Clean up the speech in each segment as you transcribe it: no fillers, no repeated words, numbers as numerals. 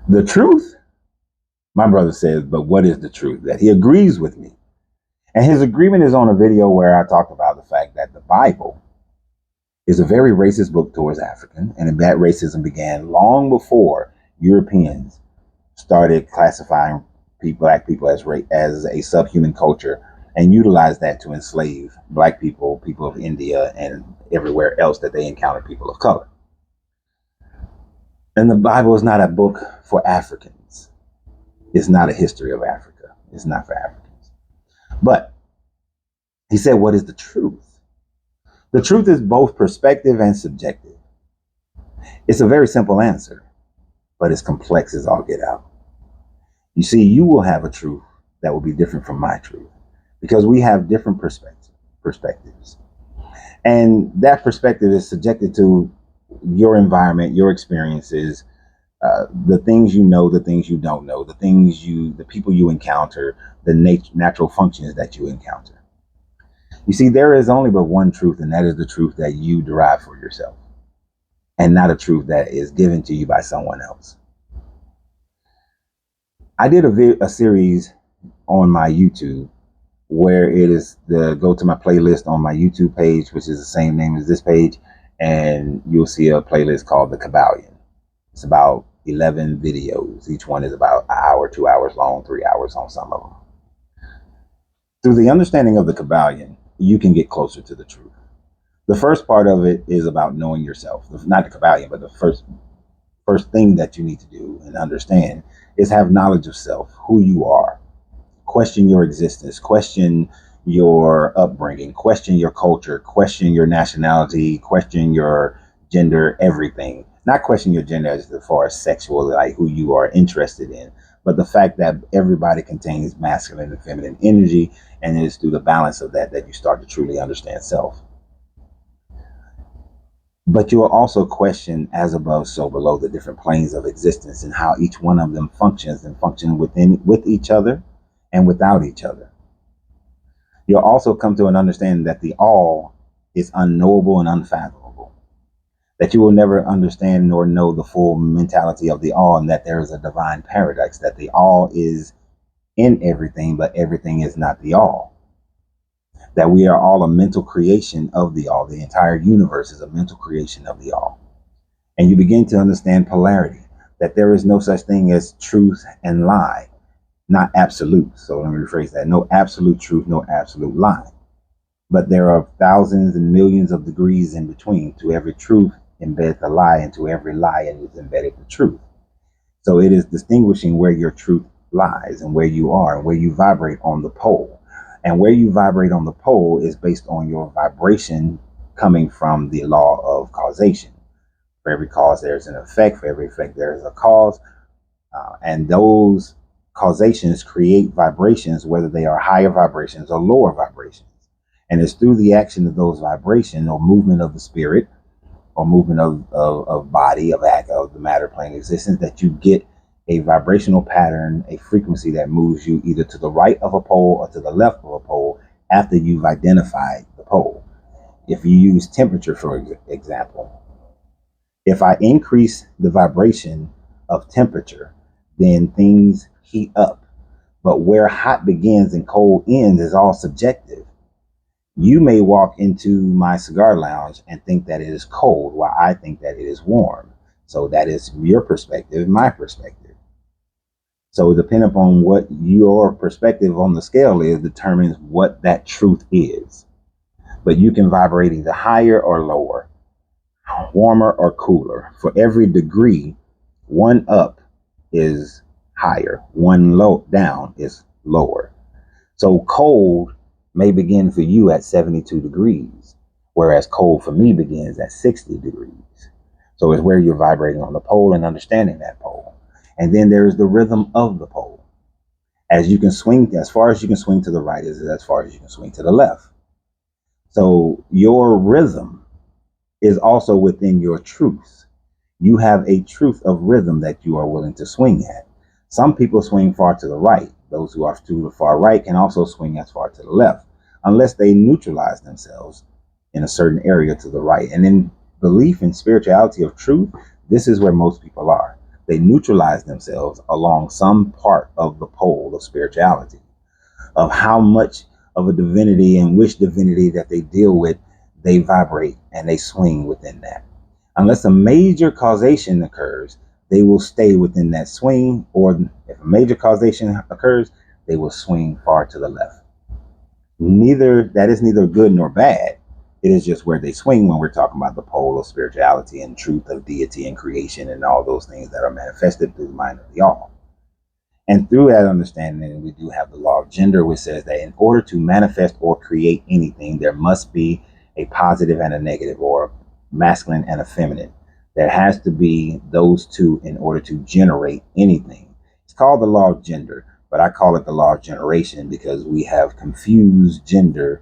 The truth, my brother says, but what is the truth? That he agrees with me. And his agreement is on a video where I talked about the fact that the Bible is a very racist book towards African, and that racism began long before Europeans started classifying black people as a subhuman culture and utilized that to enslave black people, people of India, and everywhere else that they encountered people of color. And the Bible is not a book for Africans. It's not a history of Africa. It's not for Africans. But he said, what is the truth? The truth is both perspective and subjective. It's a very simple answer, but it's complex as all get out. You see, you will have a truth that will be different from my truth because we have different perspectives. And that perspective is subjected to your environment, your experiences, the things you know, the things you don't know, the people you encounter, the natural functions that you encounter. You see, there is only but one truth, and that is the truth that you derive for yourself, and not a truth that is given to you by someone else. I did a series on my YouTube where it is go to my playlist on my YouTube page, which is the same name as this page, and you'll see a playlist called The Kabbalion. It's about 11 videos. Each one is about an hour, 2 hours long, 3 hours on some of them. Through the understanding of the Kabbalion, you can get closer to the truth. The first part of it is about knowing yourself. Not the Kabbalion, but the first thing that you need to do and understand is have knowledge of self, who you are. Question your existence, question your upbringing, question your culture, question your nationality, question your gender, everything. Not question your gender as far as sexual, like who you are interested in, but the fact that everybody contains masculine and feminine energy, and it is through the balance of that you start to truly understand self. But you will also question, as above, so below, the different planes of existence and how each one of them functions and function with each other and without each other. You'll also come to an understanding that the all is unknowable and unfathomable, that you will never understand nor know the full mentality of the all, and that there is a divine paradox, that the all is in everything, but everything is not the all. That we are all a mental creation of the all. The entire universe is a mental creation of the all. And you begin to understand polarity, that there is no such thing as truth and lie, not absolute. So let me rephrase that. No absolute truth, no absolute lie. But there are thousands and millions of degrees in between. To every truth embed the lie, and to every lie is embedded the truth. So it is distinguishing where your truth lies and where you are and where you vibrate on the pole. And where you vibrate on the pole is based on your vibration coming from the law of causation. For every cause, there's an effect. For every effect, there is a cause. And those causations create vibrations, whether they are higher vibrations or lower vibrations. And it's through the action of those vibrations or movement of the spirit or movement of body, of the matter plane existence, that you get a vibrational pattern, a frequency that moves you either to the right of a pole or to the left of a pole after you've identified the pole. If you use temperature, for example, if I increase the vibration of temperature, then things heat up. But where hot begins and cold ends is all subjective. You may walk into my cigar lounge and think that it is cold, while I think that it is warm. So that is your perspective, my perspective. So depending upon what your perspective on the scale is, determines what that truth is. But you can vibrate either higher or lower, warmer or cooler. For every degree, one up is higher, one low down is lower. So cold may begin for you at 72 degrees, whereas cold for me begins at 60 degrees. So it's where you're vibrating on the pole and understanding that pole. And then there is the rhythm of the pole. As you can swing, as far as you can swing to the right is as far as you can swing to the left. So your rhythm is also within your truth. You have a truth of rhythm that you are willing to swing at. Some people swing far to the right. Those who are to the far right can also swing as far to the left, unless they neutralize themselves in a certain area to the right. And in belief in spirituality of truth, this is where most people are. they neutralize themselves along some part of the pole of spirituality, of how much of a divinity and which divinity that they deal with, they vibrate and they swing within that. Unless a major causation occurs, they will stay within that swing, or if a major causation occurs, they will swing far to the left. That is neither good nor bad. It is just where they swing when we're talking about the pole of spirituality and truth of deity and creation and all those things that are manifested through the mind of the all. And through that understanding, we do have the law of gender, which says that in order to manifest or create anything, there must be a positive and a negative, or masculine and a feminine. There has to be those two in order to generate anything. It's called the law of gender, but I call it the law of generation because we have confused gender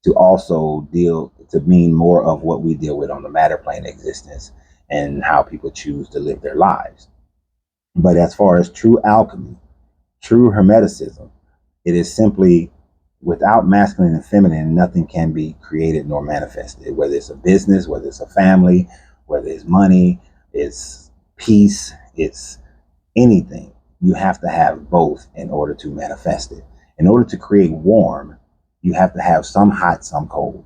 to also to mean more of what we deal with on the matter plane existence and how people choose to live their lives. But as far as true alchemy, true hermeticism, it is simply without masculine and feminine, nothing can be created nor manifested, whether it's a business, whether it's a family, whether it's money, it's peace, it's anything. You have to have both in order to manifest it. In order to create warm, you have to have some hot, some cold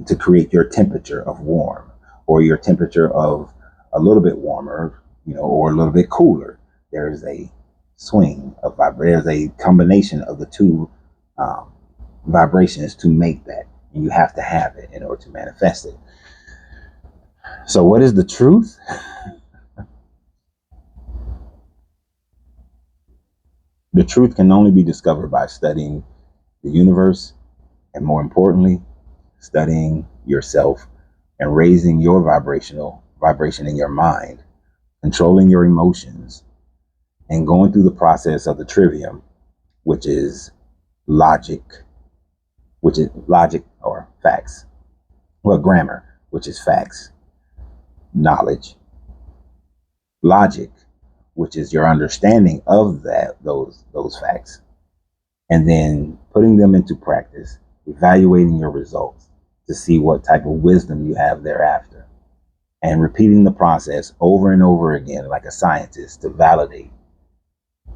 to create your temperature of warm, or your temperature of a little bit warmer, or a little bit cooler. There is a swing of there's a combination of the two vibrations to make that, and you have to have it in order to manifest it. So what is the truth? The truth can only be discovered by studying the universe, and more importantly, studying yourself and raising your vibration in your mind, controlling your emotions, and going through the process of the trivium, which is logic or facts. Well, grammar, which is facts, knowledge, logic, which is your understanding of those facts, and then putting them into practice, evaluating your results to see what type of wisdom you have thereafter, and repeating the process over and over again like a scientist to validate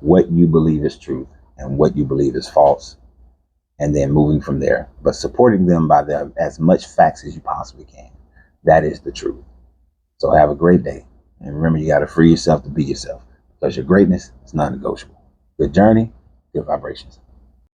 what you believe is truth and what you believe is false, and then moving from there, but supporting them by as much facts as you possibly can. That is the truth. So have a great day, and remember, you got to free yourself to be yourself, because your greatness is non-negotiable. Good journey, good vibrations.